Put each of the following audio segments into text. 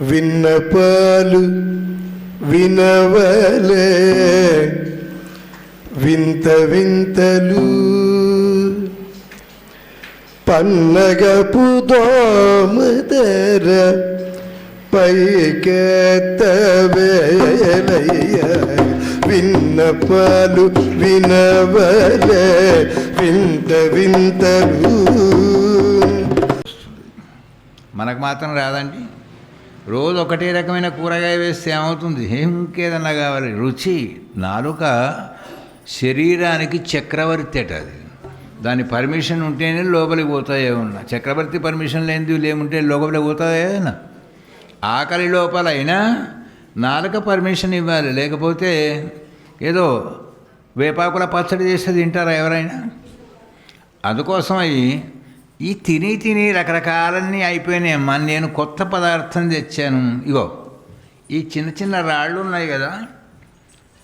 విన్నపాలు వినవలే వింత వింతలు పన్నగపు దోమదర పైకెత్తవేలయ్య విన్నపాలు వినవలే వింత వింతలు. మనకు మాత్రం రాదండి. రోజు ఒకటే రకమైన కూరగాయ వేస్తే ఏమవుతుంది? ఇంకేదన్నా కావాలి. రుచి నాలుక శరీరానికి చక్రవర్తి అట. అది దాని పర్మిషన్ ఉంటేనే లోపలికి పోతాయి. ఏమన్నా చక్రవర్తి పర్మిషన్ లేనిది లేముంటే లోపలికి పోతాయేనా? ఆకలి లోపల అయినా నాలుక పర్మిషన్ ఇవ్వాలి. లేకపోతే ఏదో వేపాకుల పచ్చడి చేస్తే తింటారా ఎవరైనా? అందుకోసమై ఈ తిని రకరకాలన్నీ అయిపోయినాయమ్మా. నేను కొత్త పదార్థం తెచ్చాను. ఇగో ఈ చిన్న చిన్న రాళ్ళు ఉన్నాయి కదా,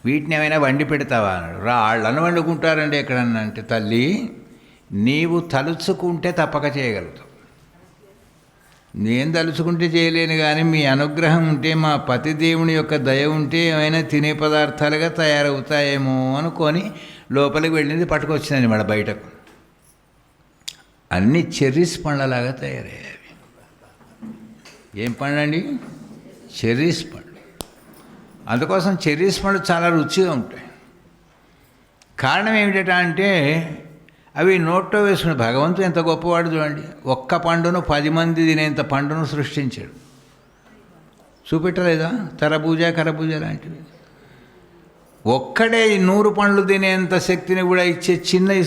వీటిని ఏమైనా వండి పెడతావా అన్నాడు. రాళ్ళను వండుకుంటారండి ఎక్కడన్నా అంటే, తల్లి నీవు తలుచుకుంటే తప్పక చేయగలుగుతావు. నేను తలుచుకుంటే చేయలేను, కానీ మీ అనుగ్రహం ఉంటే, మా పతిదేవుని యొక్క దయ ఉంటే ఏమైనా తినే పదార్థాలుగా తయారవుతాయేమో అనుకొని లోపలికి వెళ్ళింది, పట్టుకొచ్చిందండి మన బయటకు. అన్ని చెర్రీస్ పండ్లలాగా తయారయ్యాయి. ఏం పండు అండి? చెర్రీస్ పండు. అందుకోసం చెర్రీస్ పండ్లు చాలా రుచిగా ఉంటాయి. కారణం ఏమిటంటే అంటే అవి నోట్లో వేసుకుని, భగవంతుడు ఎంత గొప్పవాడు చూడండి. ఒక్క పండును 10 మంది తినేంత పండును సృష్టించాడు. చూపెట్టలేదా? కరబూజ లాంటివి. ఒక్కడే 100 పండ్లు తినేంత శక్తిని కూడా ఇచ్చే చిన్నవి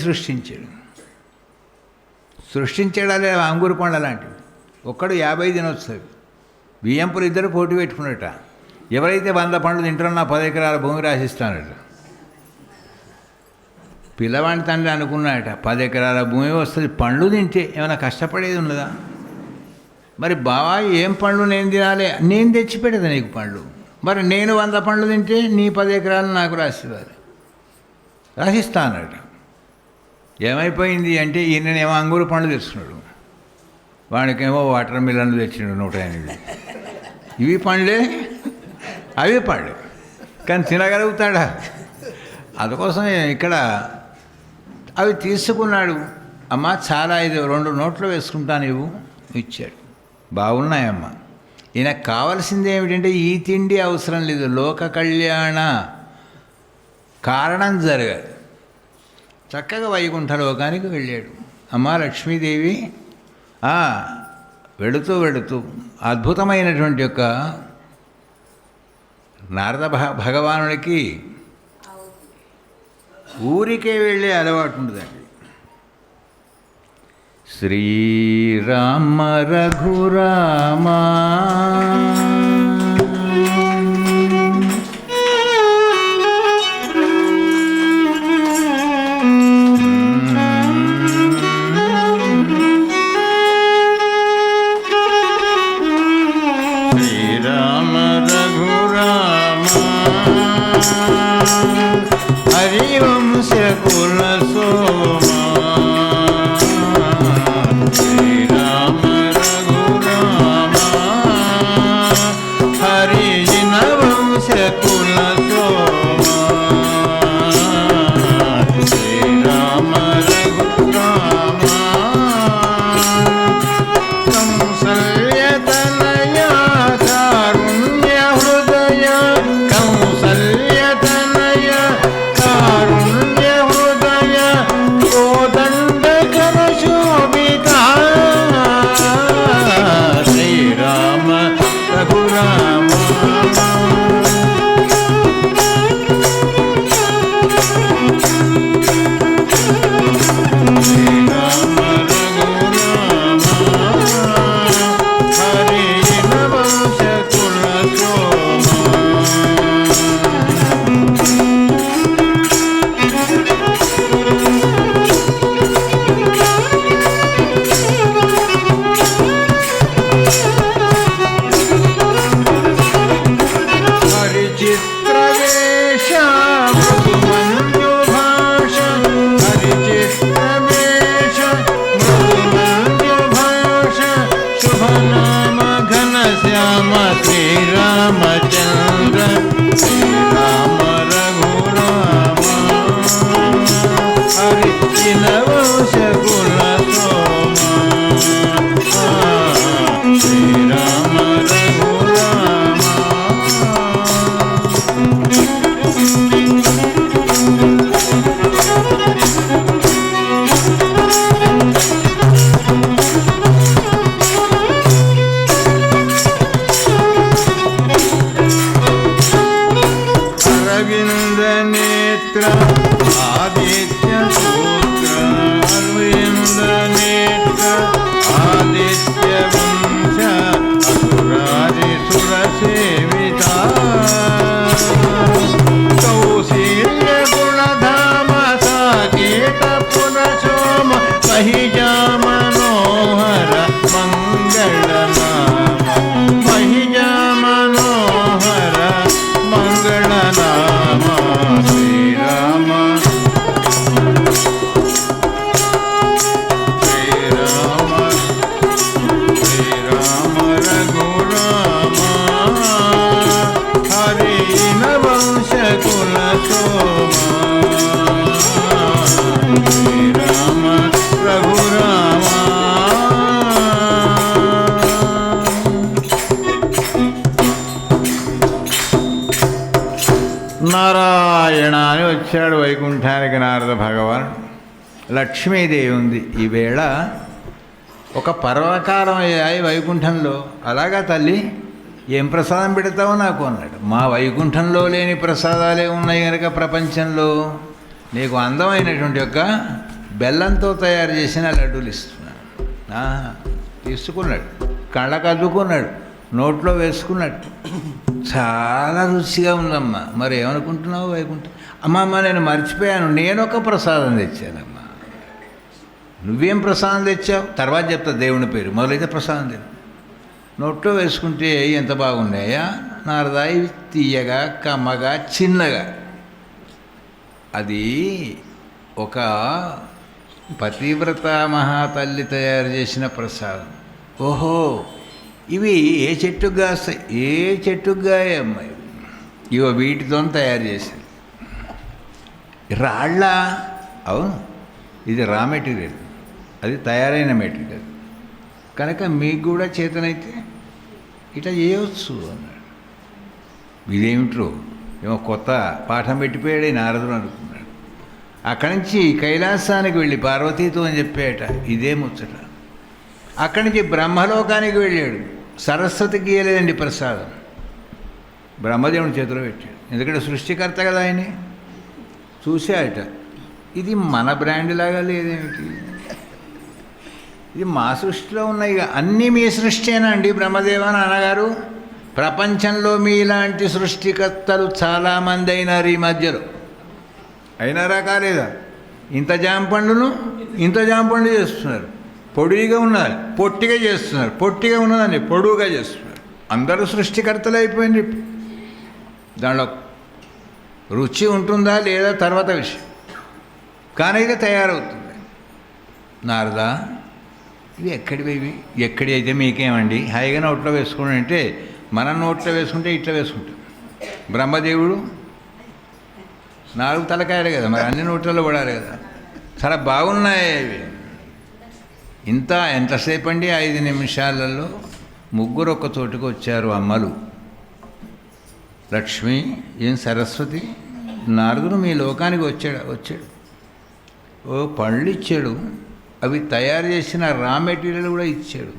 సృష్టించాడే అంగురు పండ్ల లాంటివి. ఒక్కడు 50 తినొచ్చు. బియ్యంపులు ఇద్దరు పోటీ పెట్టుకున్నట, ఎవరైతే 100 పండ్లు తింటారో నా 10 ఎకరాల భూమి రాసిస్తానట. పిల్లవాడి తండ్రి అనుకున్నాడట, 10 ఎకరాల భూమి వస్తుంది పండ్లు తింటే, ఏమైనా కష్టపడేది ఉన్నదా? మరి బావా ఏం పండ్లు నేను తినాలి? నేను తెచ్చి పెడతా నీకు పండ్లు. మరి నేను 100 పండ్లు తింటే నీ 10 ఎకరాలు నాకు రాసిస్తానట. ఏమైపోయింది అంటే, ఈయననేమో అంగూరు పండ్లు తెచ్చుకున్నాడు, వాడికేమో వాటర్ మిలన్లు తెచ్చినాడు 108. ఇవి పండ్లే, అవి పండ్లు, కానీ తినగలుగుతాడా? అందుకోసం ఇక్కడ అవి తీసుకున్నాడు. అమ్మ చాలా, ఇది 2 నోట్లు వేసుకుంటాను ఇవ్వు, ఇచ్చాడు. బాగున్నాయమ్మ. ఈయనకు కావాల్సింది ఏమిటంటే ఈ తిండి అవసరం లేదు, లోక కళ్యాణ కారణం జరగదు. చక్కగా వైకుంఠ లోకానికి వెళ్ళాడు. అమ్మ లక్ష్మీదేవి వెళుతూ అద్భుతమైనటువంటి యొక్క నారద భగవానుడికి ఊరికే వెళ్ళే అలవాటు ఉంటుందండి. శ్రీరామ రఘురామ హరివంశ కుల సోమా శ్రీరామ రఘురామ హరిజన వంశ కుల సోమా శ్రీరామ రఘురామ కౌసల్యతనయ కారుణ్య హృదయ కౌసల్యతనయ శ్యామ శ్రీరామచంద్ర శ్రీరామ రఘురామ హరి చినవంశ కుల సోమ శ్రీరామ రఘురామ. అరవింద నేత్ర ఆదిత్య సూత్ర అరవింద నేత్ర ఆదిత్య వంశ అసురాది సుర సేవిత కౌశీల్య గుణధామ సాకేత పురశోమ మహిజా మనోహర మంగళనామ మహిజా మనోహర మంగళనామ శ్రీరామ శ్రీరామ శ్రీరామ రఘురామ హరి వంశ కుల సోమ శ్రీరామ రఘురామ. నారాయణ అని వచ్చాడు వైకుంఠానికి నారద భగవాన్. లక్ష్మీదేవి ఉంది. ఈవేళ ఒక పర్వకాలం అయ్యాయి వైకుంఠంలో. అలాగా తల్లి, ఏం ప్రసాదం పెడతావో నాకు అన్నాడు. మా వైకుంఠంలో లేని ప్రసాదాలే ఉన్నాయి కనుక ప్రపంచంలో నీకు అందమైనటువంటి యొక్క బెల్లంతో తయారు చేసిన లడ్డూలు ఇస్తున్నాడు. తీసుకున్నాడు, కళ్ళకు అద్దుకున్నాడు, నోట్లో వేసుకున్నాడు. చాలా రుచిగా ఉందమ్మా. మరి ఏమనుకుంటున్నావు వైకుంఠం? అమ్మమ్మ నేను మర్చిపోయాను, నేనొక ప్రసాదం తెచ్చానమ్మా. నువ్వేం ప్రసాదం తెచ్చావు తర్వాత చెప్తా దేవుని పేరు. మొదలైతే ప్రసాదం తెచ్చు. నోట్లో వేసుకుంటే ఎంత బాగున్నాయా నారదా, ఇవి తీయగా కమ్మగా చిన్నగా. అది ఒక పతివ్రత మహాతల్లి తయారు చేసిన ప్రసాదం. ఓహో, ఇవి ఏ చెట్టుకు కాస్తాయి? ఏ చెట్టుకు గాయమ్మాయి? ఇవో వీటితో తయారు చేసింది. రాళ్ళ? అవును, ఇది రా మెటీరియల్, అది తయారైన మెటీరియల్. కనుక మీకు కూడా చేతనైతే ఇట్లా చేయవచ్చు అన్నాడు. ఇదేమిట్రో ఏమో కొత్త పాఠం పెట్టిపోయాడు నారదుడు అనుకున్నాడు. అక్కడి నుంచి కైలాసానికి వెళ్ళి పార్వతీతో అని చెప్పాట. ఇదే ముచ్చట. అక్కడి నుంచి బ్రహ్మలోకానికి వెళ్ళాడు. సరస్వతికి ఇయ్యలేదండి ప్రసాదం, బ్రహ్మదేవుని చేతిలో పెట్టాడు. ఎందుకంటే సృష్టికర్త కదా ఆయనే. చూశాట, ఇది మన బ్రాండ్ లాగా లేదేమిటి, ఇది మా సృష్టిలో ఉన్నాయి. అన్నీ మీ సృష్టియేనా అండి బ్రహ్మదేవ నాన్నగారు? ప్రపంచంలో మీలాంటి సృష్టికర్తలు చాలామంది అయినారు ఈ మధ్యలో. అయినారా కాలేదా? ఇంత జాంపండును ఇంత జాంపండు చేస్తున్నారు. పొడిగా ఉన్నది పొట్టిగా చేస్తున్నారు, పొట్టిగా ఉన్నదాన్ని పొడుగుగా చేస్తున్నారు. అందరూ సృష్టికర్తలు అయిపోయింది. దానిలో రుచి ఉంటుందా లేదా తర్వాత విషయం, కానీ ఇది తయారవుతుంది. నారదా, ఇవి ఎక్కడివి? ఇవి ఎక్కడి అయితే మీకేమండి, హాయిగా నోట్లో వేసుకోండి అంటే మనం నోట్లో వేసుకుంటే ఇట్లా వేసుకుంటాం. బ్రహ్మదేవుడు 4 తలకాయలు కదా, మరి అన్ని నోట్లలో పడాలి కదా. చాలా బాగున్నాయి అవి. ఎంతసేపు అండి? 5 నిమిషాలలో 3 ఒక చోటుకు వచ్చారు అమ్మలు. లక్ష్మి, ఏం సరస్వతి, నారదుడు మీ లోకానికి వచ్చాడు. ఓ పళ్ళు ఇచ్చాడు, అవి తయారు చేసిన రా మెటీరియల్ కూడా ఇచ్చాడు,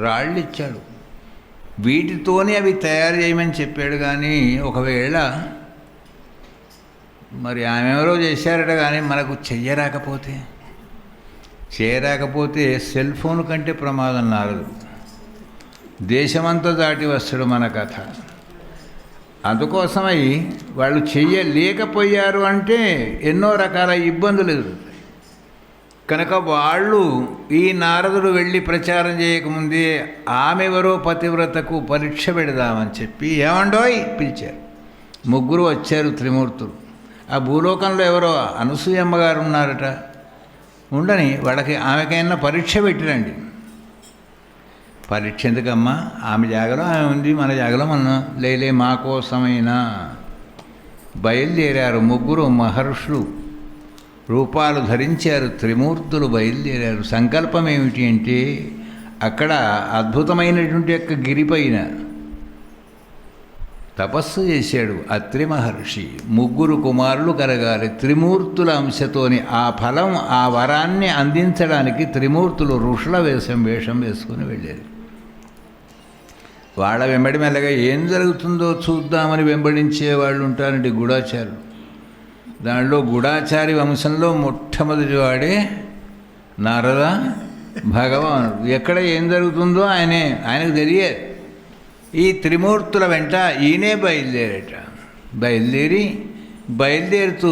రాళ్ళు ఇచ్చాడు. వీటితోనే అవి తయారు చేయమని చెప్పాడు. కానీ ఒకవేళ మరి ఆమె ఎవరో చేశారట, కానీ మనకు చేయరాకపోతే సెల్ ఫోన్ కంటే ప్రమాదం నారదు. దేశమంతా దాటి వస్తాడు మన కథ. అందుకోసమై వాళ్ళు చెయ్యలేకపోయారు అంటే ఎన్నో రకాల ఇబ్బందులు ఎదురుతాయి. కనుక వాళ్ళు ఈ నారదుడు వెళ్ళి ప్రచారం చేయకముందే ఆమె ఎవరో పతివ్రతకు పరీక్ష పెడదామని చెప్పి ఏమండోయ్ పిలిచారు. 3 వచ్చారు త్రిమూర్తులు. ఆ భూలోకంలో ఎవరో అనసూయమ్మ గారు ఉన్నారట, ఉండని వాళ్ళకి ఆమెకైనా పరీక్ష పెట్టిరండి. పరీక్ష ఎందుకమ్మా, ఆమె జాగలో ఆమె ఉంది, మన జాగలో మనం లేలే, మా కోసమైనా. బయలుదేరారు ముగ్గురు మహర్షులు, రూపాలు ధరించారు, త్రిమూర్తులు బయలుదేరారు. సంకల్పం ఏమిటి అంటే, అక్కడ అద్భుతమైనటువంటి యొక్క గిరిపైన తపస్సు చేశాడు అత్రి మహర్షి. ముగ్గురు కుమారులు కలగాలి త్రిమూర్తుల అంశతోని. ఆ ఫలం, ఆ వరాన్ని అందించడానికి త్రిమూర్తులు ఋషుల వేషం వేసుకుని వెళ్ళారు. వాళ్ళ వెంబడి మెల్లగా ఏం జరుగుతుందో చూద్దామని వెంబడించే వాళ్ళు ఉంటారండి గూఢాచారులు. దానిలో గూఢాచారి వంశంలో మొట్టమొదటి వాడే నారద భగవానుడు. ఎక్కడ ఏం జరుగుతుందో ఆయనకు తెలియదు. ఈ త్రిమూర్తుల వెంట ఈయనే బయలుదేరట. బయలుదేరుతూ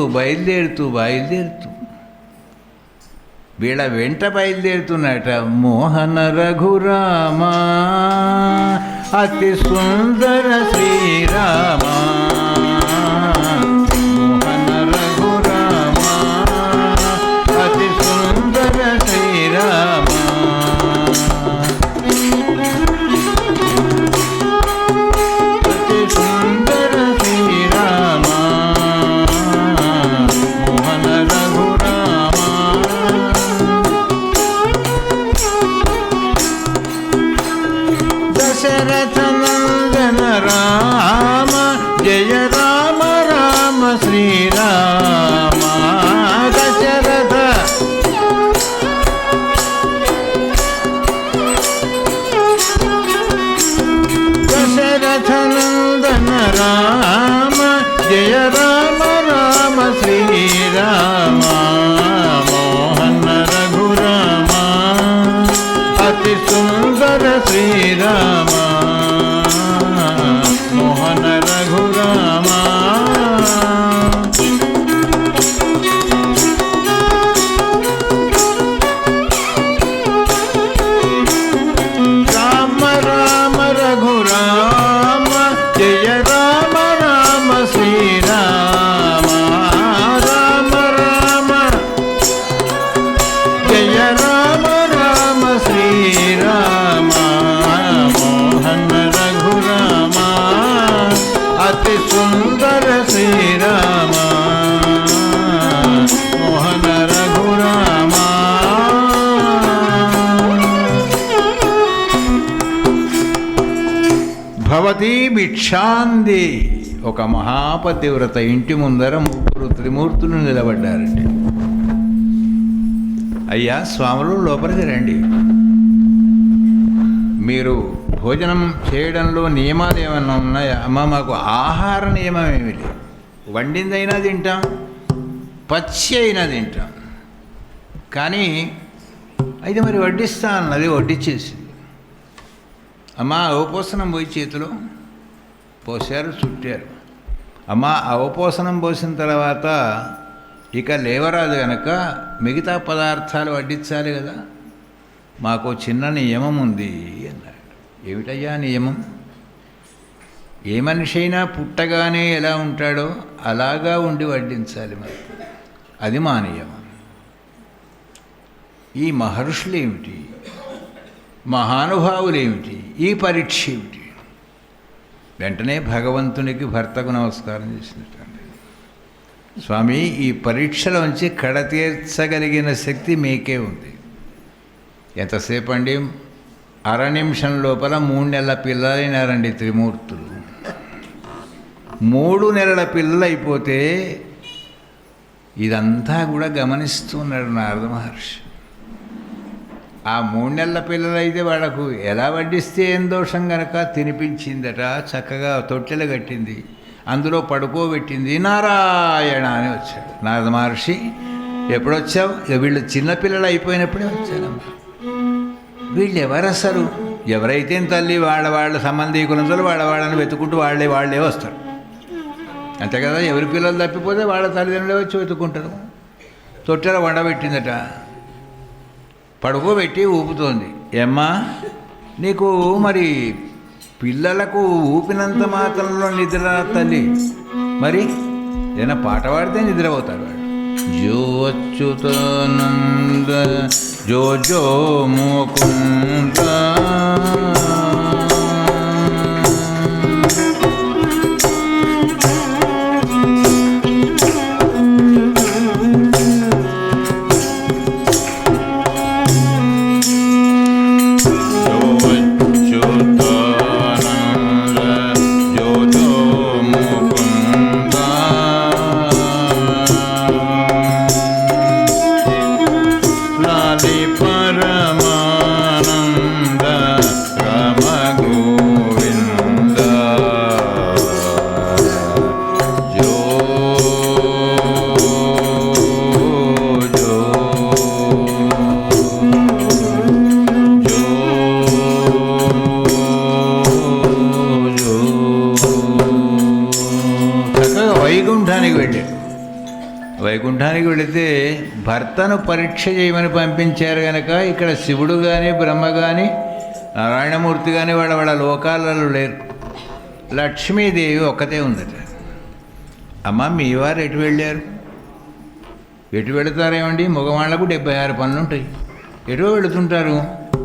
వీళ్ళ వెంట బయలుదేరుతున్నట. మోహన రఘురామ అతి సుందర శ్రీరామ, మోహన రఘురామ అతి సుందర శ్రీరామ, దశరథనందన రామ జయ రామ రామ శ్రీరామ. దశరథనందన రామ జయ రామ రామ శ్రీరామ, మోహన రఘురామ అతి సుందర శ్రీరామ, మోహన రఘురామ. రామ రామ రఘురామ జయ రామ రామ శ్రీరామ, రామ రామ జయ రామ రామ శ్రీరామ, మోహన రఘురామ అతి సుందర శ్రీరామ, మోహన రఘురామ. భవతీ భిక్షాంది. ఒక మహాపతివ్రత ఇంటి ముందర ముగ్గురు త్రిమూర్తులు నిలబడ్డారండి. అయ్యా స్వాములు లోపలికి రండి, మీరు భోజనం చేయడంలో నియమాలు ఏమన్నా ఉన్నాయా? అమ్మ మాకు ఆహార నియమం ఏమి లేదు, వండిందైనా తింటాం, పచ్చి అయినా తింటాం, కానీ అయితే మరి వడ్డిస్తా అన్నది, వడ్డిచ్చేసింది. అమ్మ అవపోసనం పోయి చేతిలో పోసారు, చుట్టారు. అమ్మ అవపోసనం పోసిన తర్వాత ఇక లేవరాదు కనుక మిగతా పదార్థాలు వడ్డించాలి కదా, మాకు చిన్న నియమం ఉంది అన్నాడు. ఏమిటయ్యా నియమం? ఏ మనిషి అయినా పుట్టగానే ఎలా ఉంటాడో అలాగా ఉండి వడ్డించాలి మరి, అది మా నియమం. ఈ మహర్షులేమిటి, మహానుభావులేమిటి, ఈ పరీక్ష ఏమిటి? వెంటనే భగవంతునికి భర్తకు నమస్కారం చేసినట్టండి. స్వామి, ఈ పరీక్షలోంచి కడతీర్చగలిగిన శక్తి మీకే ఉంది. ఎంతసేపు అండి? 1/2 నిమిషం లోపల 3 నెలల పిల్లలైనారండి త్రిమూర్తులు. 3 నెలల పిల్లలు అయిపోతే ఇదంతా కూడా గమనిస్తున్నాడు నారద మహర్షి. ఆ 3 నెలల పిల్లలైతే వాళ్ళకు ఎలా వడ్డిస్తే ఏం దోషం గనక తినిపించిందట, చక్కగా తొట్టెలు కట్టింది, అందులో పడుకోబెట్టింది. నారాయణ అని వచ్చాడు నారద మహర్షి. ఎప్పుడొచ్చావు? వీళ్ళు చిన్నపిల్లలు అయిపోయినప్పుడే వచ్చానమ్మా. వీళ్ళు ఎవరు అసలు? ఎవరైతే తల్లి వాళ్ళ సంబంధీకులందరూ వాళ్ళని వెతుకుంటూ వాళ్ళే వస్తారు, అంతే కదా. ఎవరి పిల్లలు తప్పిపోతే వాళ్ళ తల్లిదండ్రులే వచ్చి వెతుక్కుంటారు. తొట్టెలో వండబెట్టిందట, పడుకోబెట్టి ఊపుతోంది. ఏమ్మా నీకు మరి పిల్లలకు ఊపినంత మాత్రంలో నిద్ర తల్లి, మరి ఏదైనా పాట పాడితే నిద్రపోతాడు వాడు. జో అచ్యుతానంద జో జో ముకుంద వైకుంఠానికి వెళితే భర్తను పరీక్ష చేయమని పంపించారు కనుక ఇక్కడ శివుడు కానీ బ్రహ్మ కానీ నారాయణమూర్తి కానీ వాళ్ళ లోకాలలో లేరు. లక్ష్మీదేవి ఒక్కతే ఉందట. అమ్మ మీ వారు ఎటు వెళ్ళారు? ఎటు వెళతారేమండి? మగవాళ్లకు 76 పనులు ఉంటాయి. ఎటో వెళుతుంటారు.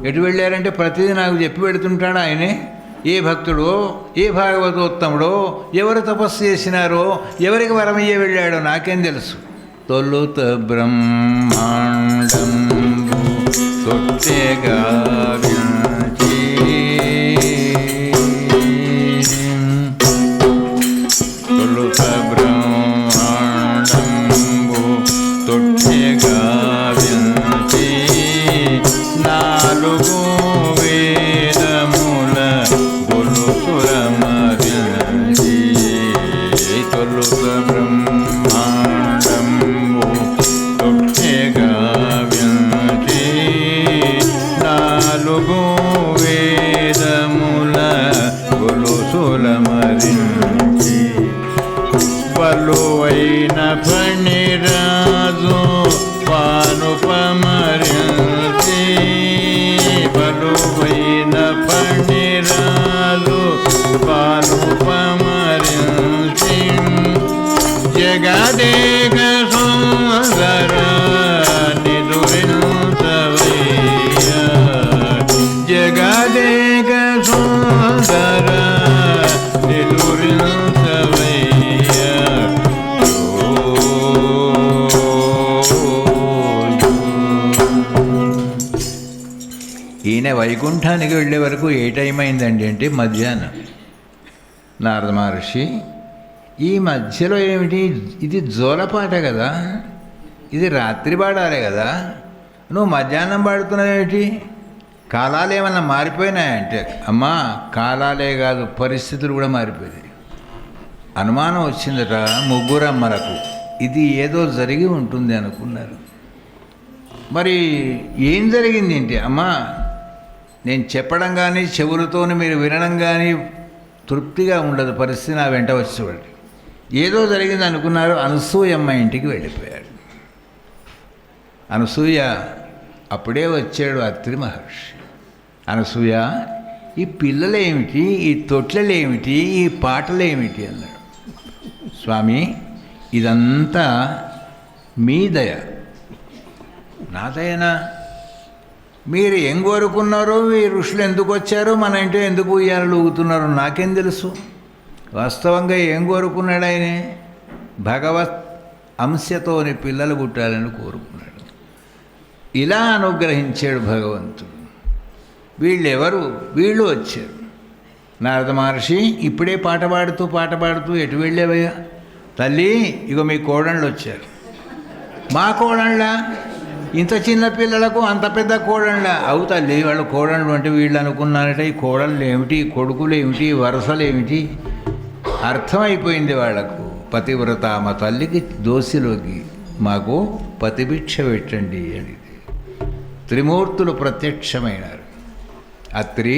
ఎటు వెళ్ళారంటే ప్రతిదీ నాకు చెప్పి పెడుతుంటాడు ఆయనే. ఏ భక్తుడో, ఏ భాగవతోత్తముడో, ఎవరు తపస్సు చేసినారో, ఎవరికి వరమయ్యే వెళ్ళాడో నాకేం తెలుసు. తొలుత బ్రహ్మాండం తొట్టెగా వించి తొలుత బ్రహ్మాండం తొట్టెగా వించి నాలుగు వేదముల గొలుసురమరించి తొలుత బ్రహ్మాండం తొట్టెగా వించి నాలుగు వేదముల గొలుసులమరించి బలువైన ఫణిరాజు పానుపమరించి బలువైన ఫణిరాజు పానుపమరించి జగదేక సుందర నిదురించవయ్య జగదేక సుందర నిదురించవయ్య ఈయన వైకుంఠానికి వెళ్ళే వరకు ఏ టైం అయిందండి అంటే మధ్యాహ్నం. నారద మహర్షి ఈ మధ్యలో ఏమిటి? ఇది జోలపాట కదా, ఇది రాత్రి పాడాలి కదా, నువ్వు మధ్యాహ్నం పాడుతున్నావేమిటి? కాలాలు ఏమన్నా మారిపోయినాయంటే అమ్మా కాలాలే కాదు పరిస్థితులు కూడా మారిపోయాయి. అనుమానం వచ్చిందట ముగ్గురమ్మలకు. ఇది ఏదో జరిగి ఉంటుంది అనుకున్నారు. మరి ఏం జరిగింది ఏంటి? అమ్మా నేను చెప్పడం కానీ చెవులతోని మీరు వినడం కానీ తృప్తిగా ఉండదు పరిస్థితి. నా వెంట వచ్చేవాడు ఏదో జరిగింది అనుకున్నారు. అనసూయమ్మ ఇంటికి వెళ్ళిపోయాడు. అనసూయ అప్పుడే వచ్చాడు అత్రి మహర్షి. అనసూయ ఈ పిల్లలేమిటి, ఈ తొట్లలేమిటి, ఈ పాటలేమిటి అన్నాడు. స్వామి ఇదంతా మీ దయ. నా దయనా? మీరు ఏం కోరుకున్నారో, మీ ఋషులు ఎందుకు వచ్చారో, మన ఇంట్లో ఎందుకు ఉయ్యాలు ఊగుతున్నారో నాకేం తెలుసు. వాస్తవంగా ఏం కోరుకున్నాడు ఆయనే? భగవత్ అంశతోని పిల్లలు పుట్టాలని కోరుకున్నాడు. ఇలా అనుగ్రహించాడు భగవంతుడు. వీళ్ళెవరు? వీళ్ళు వచ్చారు. నారద మహర్షి ఇప్పుడే పాట పాడుతూ ఎటు వెళ్ళేవయ్యా? తల్లి ఇగో మీ కోడళ్ళు వచ్చారు. మా కోడళ్ళ? ఇంత చిన్న పిల్లలకు అంత పెద్ద కోడళ్ళ? అవు తల్లి వాళ్ళు కోడళ్ళు అంటే వీళ్ళు అనుకున్నారట. ఈ కోడళ్ళు ఏమిటి, కొడుకులు ఏమిటి, వరుసలు ఏమిటి అర్థమైపోయింది వాళ్లకు. పతివ్రత మా తల్లికి దోసిలోకి మాకు పతిభిక్ష పెట్టండి అని త్రిమూర్తులు ప్రత్యక్షమైనారు. అత్రి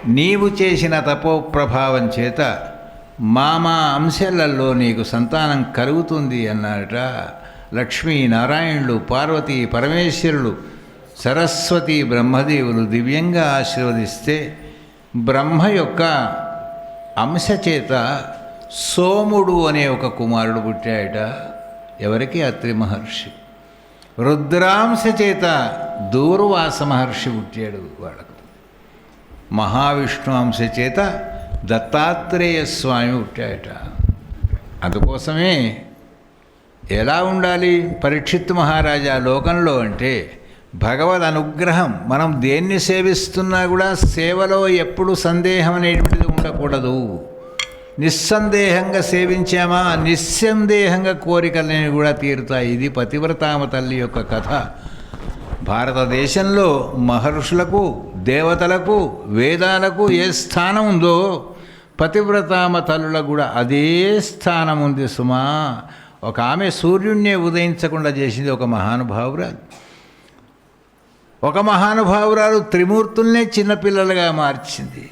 నీవు చేసిన తపోప్రభావం చేత మా అంశాలలో నీకు సంతానం కలుగుతుంది అన్నారట. లక్ష్మీ నారాయణులు, పార్వతీ పరమేశ్వరులు, సరస్వతి బ్రహ్మదేవులు దివ్యంగా ఆశీర్వదిస్తే బ్రహ్మ యొక్క అంశ చేత సోముడు అనే ఒక కుమారుడు పుట్టాయట. ఎవరికి? అత్రి మహర్షి. రుద్రాంశ చేత దూర్వాస మహర్షి పుట్టాడు వాళ్ళకు. మహావిష్ణు అంశ చేత దత్తాత్రేయ స్వామి పుట్టాడట. అందుకోసమే ఎలా ఉండాలి పరీక్షిత్ మహారాజా లోకంలో అంటే భగవద్ అనుగ్రహం. మనం దేన్ని సేవిస్తున్నా కూడా సేవలో ఎప్పుడు సందేహం అనేటువంటిది ఉండకూడదు. నిస్సందేహంగా సేవించామా నిస్సందేహంగా కోరికలని కూడా తీరుతాయి. ఇది పతివ్రతామ తల్లి యొక్క కథ. భారతదేశంలో మహర్షులకు, దేవతలకు, వేదాలకు ఏ స్థానం ఉందో పతివ్రతామ తల్లులకు కూడా అదే స్థానం ఉంది సుమా. ఒక ఆమె సూర్యుడినే ఉదయించకుండా చేసింది ఒక మహానుభావురాలు. ఒక మహానుభావురాలు త్రిమూర్తుల్నే చిన్నపిల్లలుగా మార్చింది.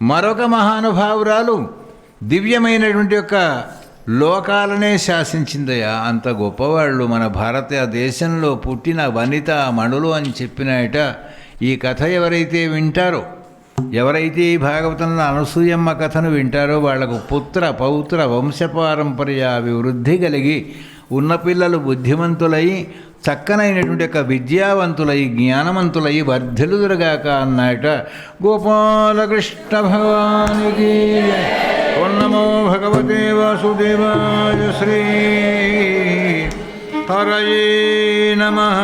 మరొక మహానుభావురాలు దివ్యమైనటువంటి యొక్క లోకాలనే శాసించిందయ్యా. అంత గొప్పవాళ్ళు మన భారతదేశంలో పుట్టిన వనిత మణులు అని చెప్పినాయట. ఈ కథ ఎవరైతే వింటారో, ఎవరైతే ఈ భాగవతంలో అనసూయమ్మ కథను వింటారో వాళ్లకు పుత్ర పౌత్ర వంశపారంపర్య అభివృద్ధి కలిగి ఉన్న పిల్లలు బుద్ధిమంతులై చక్కనైనటువంటి యొక్క విద్యావంతులై జ్ఞానవంతులై వర్ధిల్లుదురుగాక అన్నాయట. గోపాలకృష్ణ భగవానికి ఓం నమో భగవతే వాసుదేవాయ శ్రీ హరయే నమః.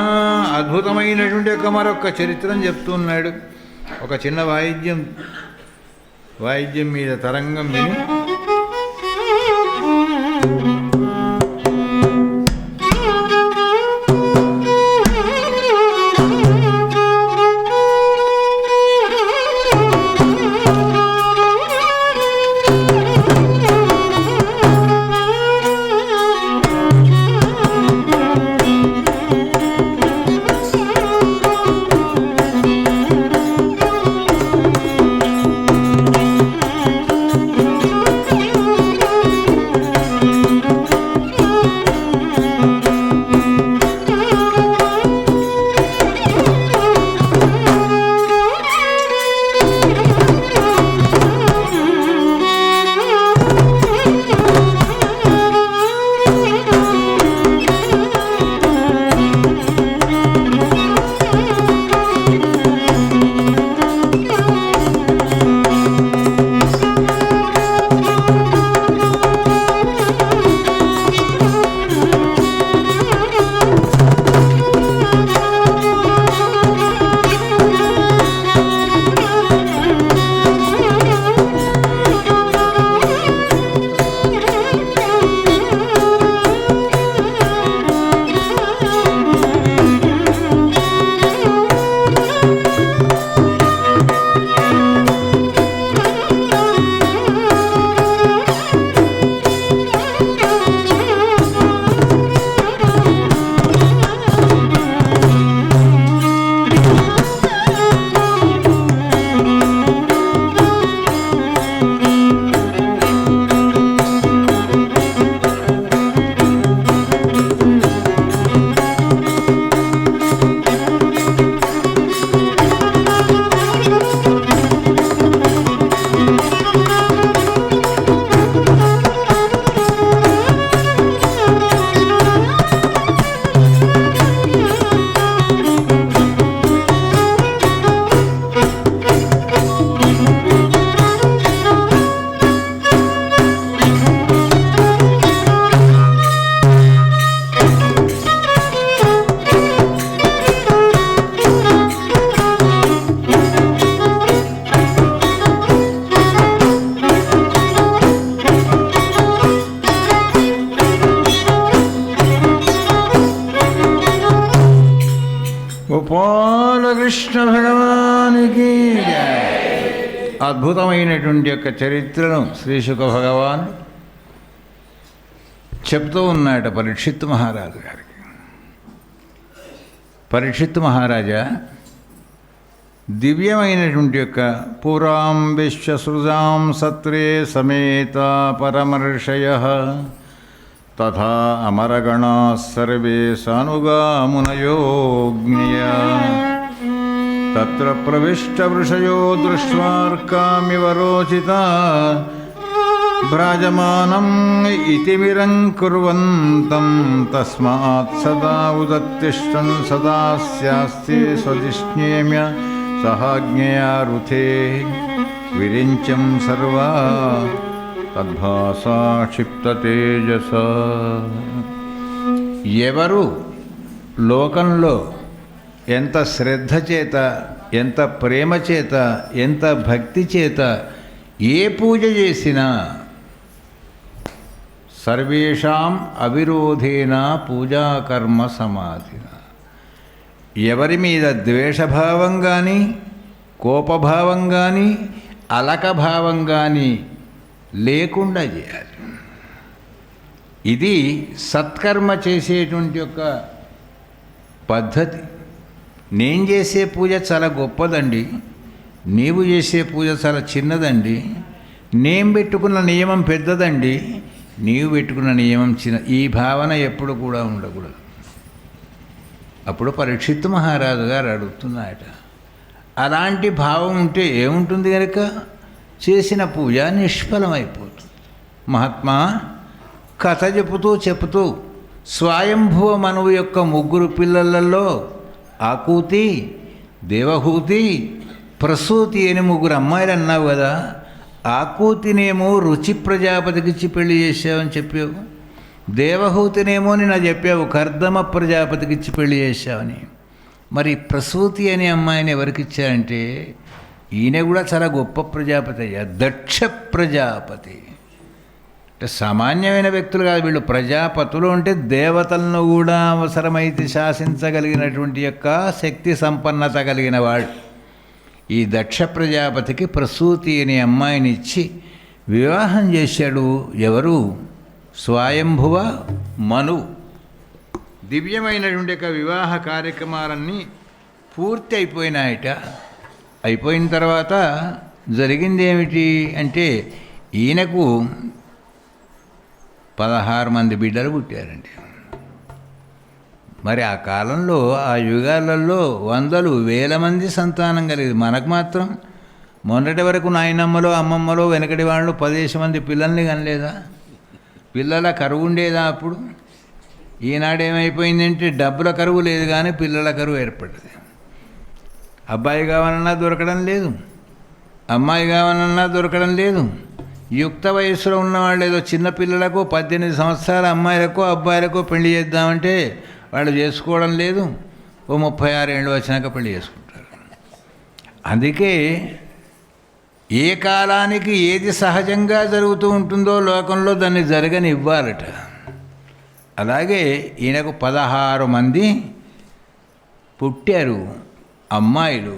అద్భుతమైనటువంటి యొక్క మరొక చరిత్రను చెప్తున్నాడు. ఒక చిన్న వాయిద్యం మీద తరంగం విని గోపాలకృష్ణ భగవానికి అద్భుతమైనటువంటి యొక్క చరిత్రను శ్రీశుక భగవాన్ చెప్తూ ఉన్నాడు పరీక్షిత్ మహారాజు గారికి. పరీక్షిత్ మహారాజా దివ్యమైనటువంటి యొక్క పురాం విశ్వసృజాం సత్రే సమేత పరమర్షయః తథా అమరగణా సర్వే సానుగా మునయోజ్ఞయా తత్ర ప్రవిష్ట వృషయో దృష్ట్వార్కామివ రోచితా భ్రాజమానం ఇతిమిరం కుర్వంతం తస్మాత్ సదా ఉదత్తిష్టన్ సదా స్యాస్తే స్వజిష్ణేమ్య సహాజ్ఞయా రుథే విరించం సర్వా తద్భాసా క్షిప్త తేజస. ఎవరు లోకంలో ఎంత శ్రద్ధ చేత, ఎంత ప్రేమ చేత, ఎంత భక్తి చేత ఏ పూజ చేసినా సర్వేషాం అవిరోధేన పూజాకర్మ సమాధిన. ఎవరి మీద ద్వేషభావం కానీ, కోపభావం కానీ, అలకభావం కానీ లేకుండా చేయాలి. ఇది సత్కర్మ చేసేటువంటి యొక్క పద్ధతి. నేను చేసే పూజ చాలా గొప్పదండి, నీవు చేసే పూజ చాలా చిన్నదండి, నేను పెట్టుకున్న నియమం పెద్దదండి, నీవు పెట్టుకున్న నియమం చిన్న, ఈ భావన ఎప్పుడు కూడా ఉండకూడదు. అప్పుడు పరీక్షిత్ మహారాజు గారు అడుగుతున్నాయట, అలాంటి భావం ఉంటే ఏముంటుంది కనుక చేసిన పూజ నిష్ఫలమైపోతుంది. మహాత్మా కథ చెబుతూ స్వయంభువ మనువు యొక్క 3 పిల్లలలో ఆకూతి, దేవహూతి, ప్రసూతి అని 3 అమ్మాయిలు అన్నావు కదా. ఆకూతినేమో రుచి ప్రజాపతికిచ్చి పెళ్లి చేసావని చెప్పావు, దేవహూతినేమో నిన్న చెప్పావు కర్దమ ప్రజాపతికిచ్చి పెళ్లి చేశావని. మరి ప్రసూతి అనే అమ్మాయిని ఎవరికి ఇచ్చారంటే ఈయన కూడా చాలా గొప్ప ప్రజాపతి అయ్యా, దక్ష ప్రజాపతి. అంటే సామాన్యమైన వ్యక్తులు కాదు వీళ్ళు, ప్రజాపతులు. అంటే దేవతలను కూడా అవసరమైతే శాసించగలిగినటువంటి యొక్క శక్తి సంపన్నత కలిగిన వాడు. ఈ దక్ష ప్రజాపతికి ప్రసూతి అనే అమ్మాయిని ఇచ్చి వివాహం చేశాడు. ఎవరు? స్వయంభువ మను. దివ్యమైనటువంటి యొక్క వివాహ కార్యక్రమాలన్నీ పూర్తి అయిపోయినాయట. అయిపోయిన తర్వాత జరిగింది ఏమిటి అంటే ఈయనకు 16 మంది బిడ్డలు పుట్టారండి. మరి ఆ కాలంలో, ఆ యుగాలలో వందలు వేల మంది సంతానం కలిగింది. మనకు మాత్రం మొన్నటి వరకు నాయనమ్మలో, అమ్మమ్మలో, వెనకటి వాళ్ళు 10 మంది పిల్లల్ని కనలేదా? పిల్లల కరువు ఉండేదా అప్పుడు? ఈనాడు ఏమైపోయిందంటే డబ్బుల కరువు లేదు కానీ పిల్లల కరువు ఏర్పడింది. అబ్బాయి కావాలన్నా దొరకడం లేదు, అమ్మాయి కావాలన్నా దొరకడం లేదు. యుక్త వయస్సులో ఉన్నవాళ్ళు ఏదో చిన్నపిల్లలకు 18 సంవత్సరాల అమ్మాయిలకు అబ్బాయిలకు పెళ్లి చేద్దామంటే వాళ్ళు చేసుకోవడం లేదు. ఓ 36 ఏళ్ళు వచ్చినాక పెళ్లి చేసుకుంటారు. అందుకే ఏ కాలానికి ఏది సహజంగా జరుగుతూ ఉంటుందో లోకంలో దాన్ని జరగనివ్వాలట. అలాగే ఈయనకు 16 మంది పుట్టారు అమ్మాయిలు,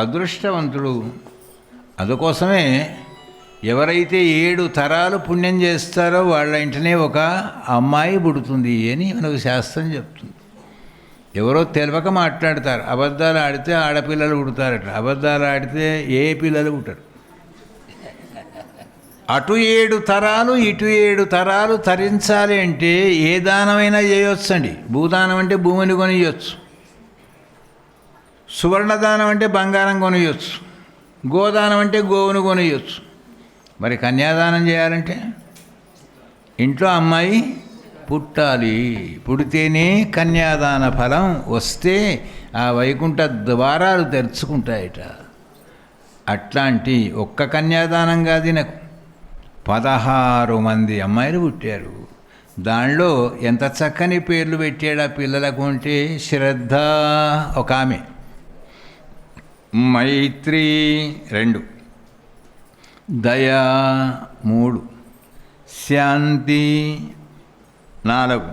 అదృష్టవంతుడు. అందుకోసమే ఎవరైతే 7 తరాలు పుణ్యం చేస్తారో వాళ్ళ ఇంటనే ఒక అమ్మాయి పుడుతుంది అని మనకు శాస్త్రం చెప్తుంది. ఎవరో తెలియక మాట్లాడతారు, అబద్ధాలు ఆడితే ఆడపిల్లలు పుడతారట, అబద్ధాలు ఆడితే ఏ పిల్లలు పుట్టరు. అటు 7 తరాలు ఇటు 7 తరాలు తరించాలి అంటే ఏ దానమైనా చేయొచ్చండి. భూదానం అంటే భూమిని కొనియొచ్చు, సువర్ణదానం అంటే బంగారం కొనియొచ్చు, గోదానం అంటే గోవును కొనియొచ్చు. మరి కన్యాదానం చేయాలంటే ఇంట్లో అమ్మాయి పుట్టాలి, పుడితేనే కన్యాదాన ఫలం వస్తే ఆ వైకుంఠ ద్వారాలు తెరుచుకుంటాయట. అట్లాంటి ఒక్క కన్యాదానం కాదు, నాకు 16 మంది అమ్మాయిలు పుట్టారు. దానిలో ఎంత చక్కని పేర్లు పెట్టాడు ఆ పిల్లలకు అంటే శ్రద్ధ ఒక ఆమె, మైత్రి 2, దయా 3, శాంతి 4,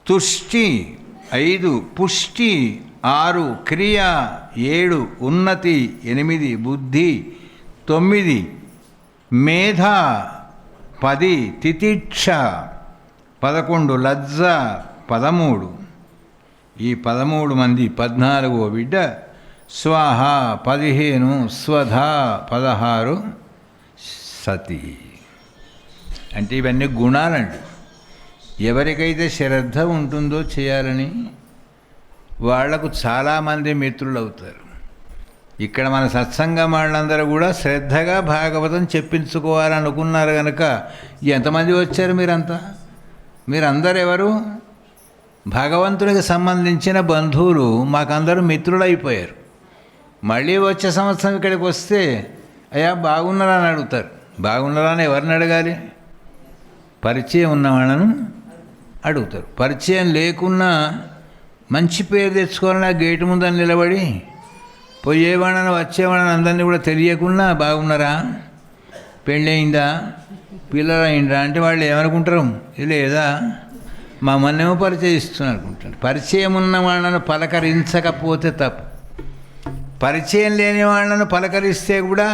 తుష్టి 5, పుష్టి 6, క్రియ 7, ఉన్నతి 8, బుద్ధి 9, మేధ 10, తితిక్ష 11, లజ్జ 13. ఈ 13 మంది 14వ బిడ్డ స్వాహ 15, స్వధ 16, సతి. అంటే ఇవన్నీ గుణాలండి. ఎవరికైతే శ్రద్ధ ఉంటుందో చేయాలని వాళ్లకు చాలామంది మిత్రులు అవుతారు. ఇక్కడ మన సత్సంగం వాళ్ళందరూ కూడా శ్రద్ధగా భాగవతం చెప్పించుకోవాలనుకున్నారు కనుక ఎంతమంది వచ్చారు మీరందరూ ఎవరు? భగవంతునికి సంబంధించిన బంధువులు, మాకందరూ మిత్రులైపోయారు. మళ్ళీ వచ్చే సంవత్సరం ఇక్కడికి వస్తే అయ్యా బాగున్నారా అని అడుగుతారు. బాగున్నారా అని ఎవరిని అడగాలి? పరిచయం ఉన్న వాళ్ళను అడుగుతారు. పరిచయం లేకున్నా మంచి పేరు తెచ్చుకోవాలని ఆ గేటు ముందని నిలబడి పోయేవాళ్ళని వచ్చేవాళ్ళని అందరినీ కూడా తెలియకుండా బాగున్నారా, పెళ్ళయిందా, పిల్లలైందా అంటే వాళ్ళు ఏమనుకుంటారు? లేదా మమ్మల్నేమో పరిచయిస్తున్నారు అనుకుంటారు. పరిచయం ఉన్న వాళ్ళను పలకరించకపోతే తప్పు. పరిచయం లేని వాళ్ళను పలకరిస్తే కూడా